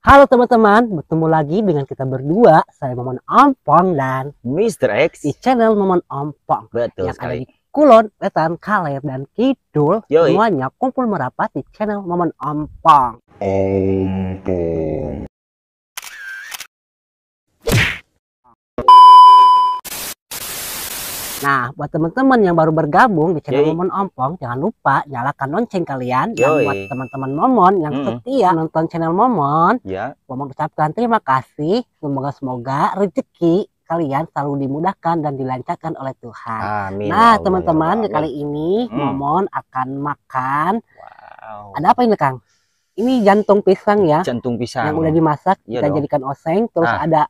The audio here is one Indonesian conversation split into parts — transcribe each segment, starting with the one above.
Halo teman-teman, bertemu lagi dengan kita berdua, saya Momon Ompong dan Mr. X di channel Momon Ompong betul yang ada sekali. di Kulon, Wetan, Kaler, dan Kidul. Yoi. Semuanya kumpul merapat di channel Momon Ompong. Nah, buat teman-teman yang baru bergabung di channel Yoi. Momon Ompong, jangan lupa nyalakan lonceng kalian. Dan Yoi. buat teman-teman Momon yang setia nonton channel Momon, Ya. Momon ucapkan terima kasih. Semoga rezeki kalian selalu dimudahkan dan dilancarkan oleh Tuhan. Amin. Nah, Ya Allah, teman-teman, ya kali ini Momon akan makan. Wow. Ada apa ini, Kang? Ini jantung pisang ya. Jantung pisang. Yang udah dimasak, Iya kita dong. jadikan oseng. Terus Ah. ada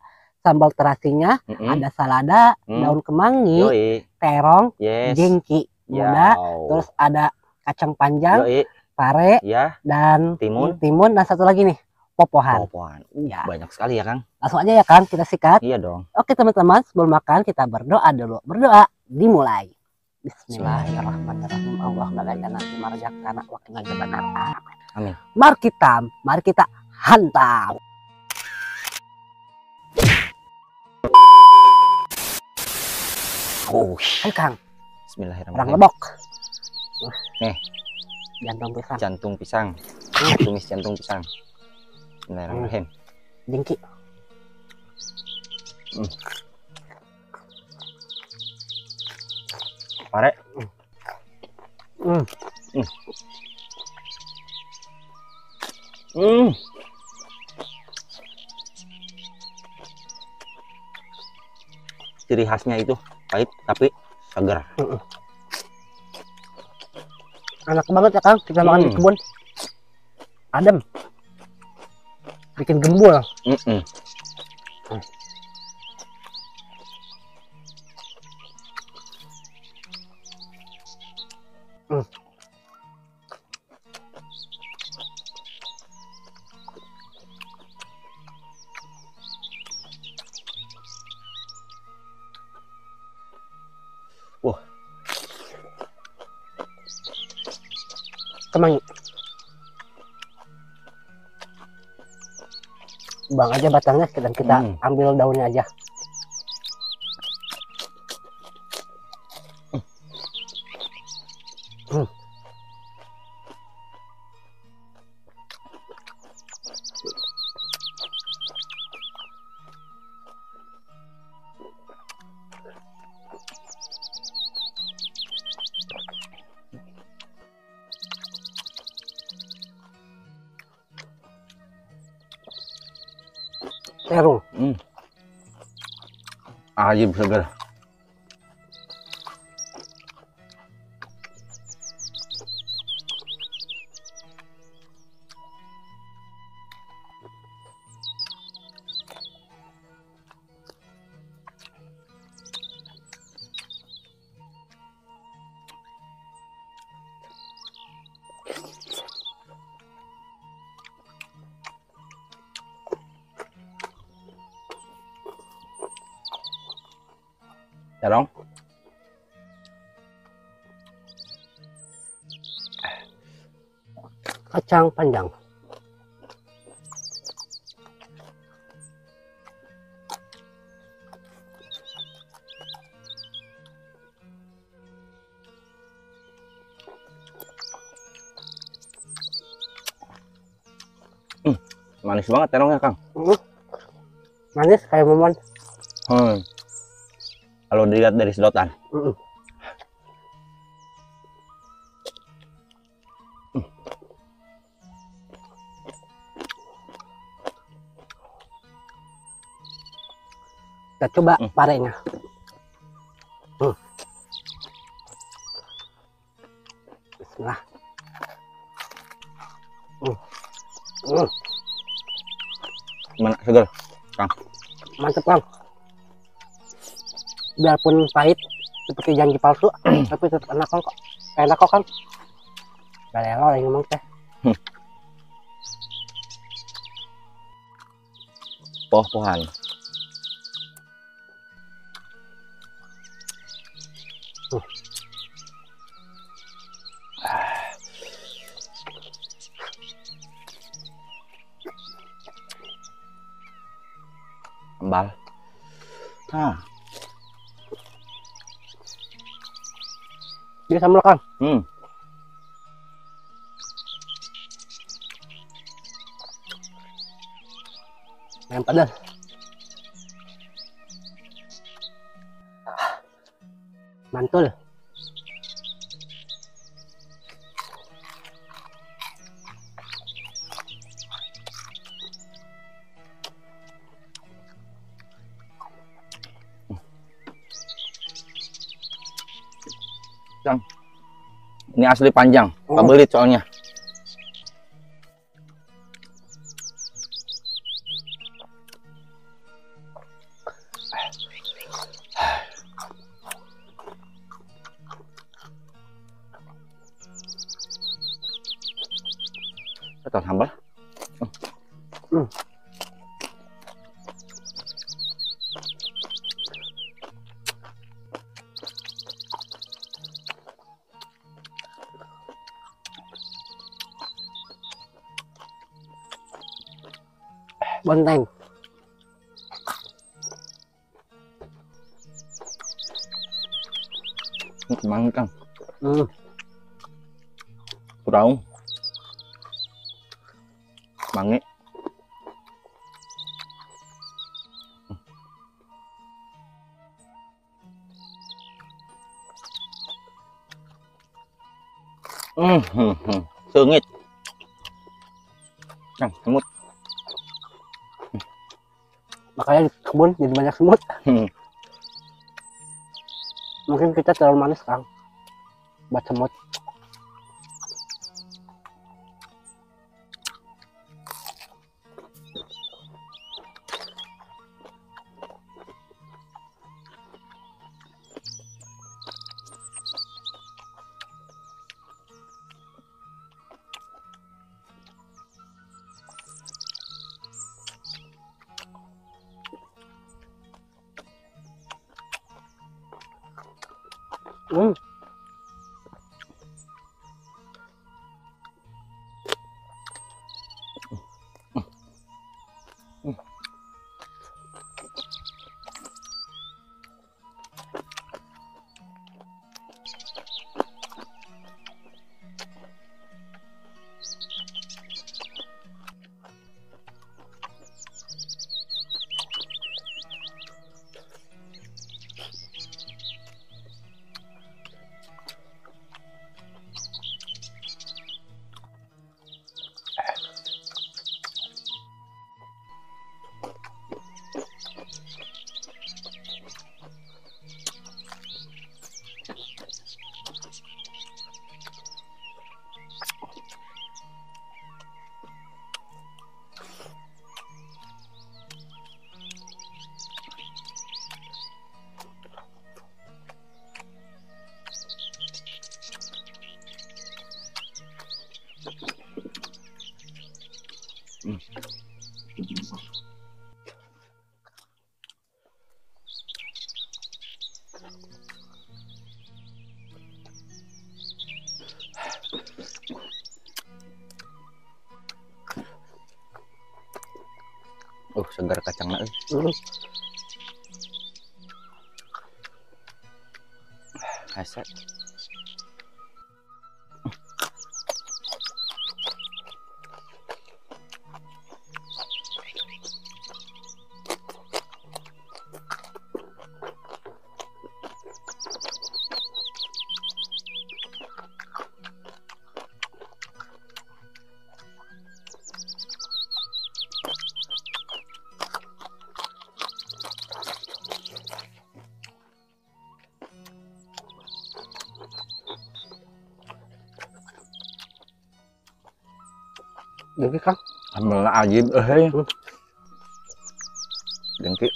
sambal terasinya, ada salada, daun kemangi, Yoi. terong, Yes. jengki muda, terus ada kacang panjang, Yoi. pare, Ya. dan Timun, dan satu lagi nih, popohan. Ya. Banyak sekali ya, Kang. Langsung aja ya, Kang, kita sikat. Iya dong. Oke teman-teman, sebelum makan kita berdoa dulu. Berdoa dimulai. Bismillahirrahmanirrahim. Allahumma la ilaha illa anta marjakana wa qina adzabannar. Amin. Mari kita hantam. Hai Kang. Bismillahirrahmanirrahim. Orang lebok. Nih. Jantung pisang. Jantung pisang. Tumis jantung pisang. Bismillahirrahmanirrahim. Jengki. Pare. Ciri khasnya itu pahit tapi segar. Enak banget ya Kang, kita makan di kebun. Adem. Bikin gembul. Wah. Kemangi. Bang aja batangnya dan kita ambil daunnya aja. Terung. Ajib segar. Ya dong. Kacang panjang. Manis banget terongnya, Kang. Manis kayak Momon. Kalau dilihat dari sedotan. Kita coba parenya. Bismillah. Gimana, segar, Kang? Mantep Kang. Biarpun pahit seperti janji palsu, tapi tetap enak kok. Enak kok Kang. Galelo yang ngomong teh. Poh-pohan. Sambal. Nah, Dia sambal Kang. Yang pedas. Mantul. ini asli panjang. Pabelit soalnya. Atau sambal. Bonteng. Kemang Kang. Kurang. Mange. Sengit. Kang, semut. Makanya di kebun jadi banyak semut. Mungkin kita terlalu manis Kang buat semut. Segar kacangnya. Hese. Jadi Kang. Sambal ajib dengki.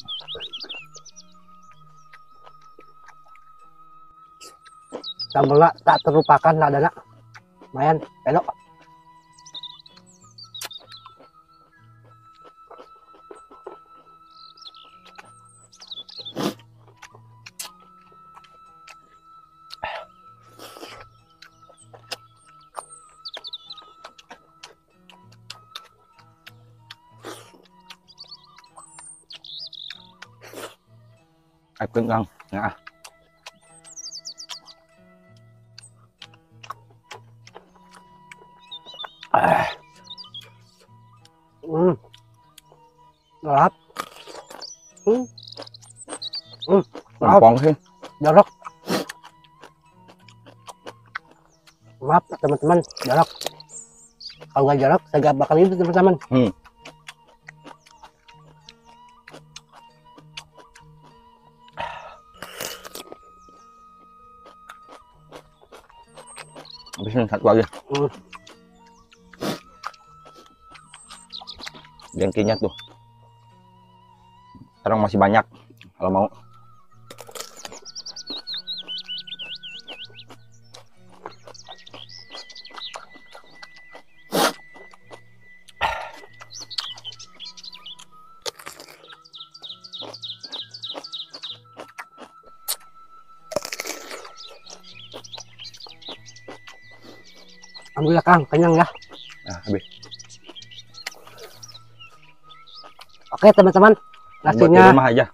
Sambal tak terlupakan lah dana. Lumayan pelok. Air kentang. Nah, Lap. gampang sih. Jorok. Maaf teman-teman, jorok. Kalau nggak jorok, saya nggak bakal itu teman-teman. Habisin satu lagi. Jengkinya tuh. Sekarang masih banyak. Kalau mau. Alhamdulillah Kang, kenyang ya. Nah, habis. Oke teman-teman, Buat di nasinya. rumah aja.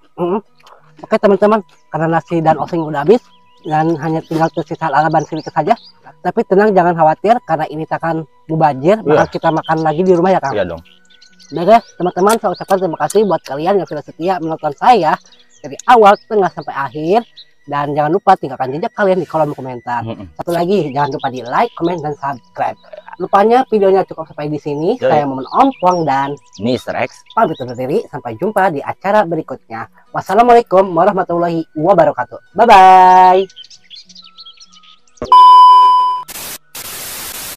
Oke teman-teman, karena nasi dan oseng udah habis dan hanya tinggal tersisa lalaban sedikit saja. Tapi tenang, jangan khawatir karena ini takkan mubazir, bakal kita makan lagi di rumah ya Kang. Iya dong. Oke teman-teman, saya ucapkan terima kasih buat kalian yang sudah setia menonton saya dari awal, tengah sampai akhir. Dan jangan lupa tinggalkan jejak kalian di kolom komentar. Satu lagi, jangan lupa di like, komen, dan subscribe. Lupanya videonya cukup sampai di sini. Saya Momen Om Puang dan Mr. X pamit undur diri. Sampai jumpa di acara berikutnya. Wassalamualaikum warahmatullahi wabarakatuh. Bye-bye.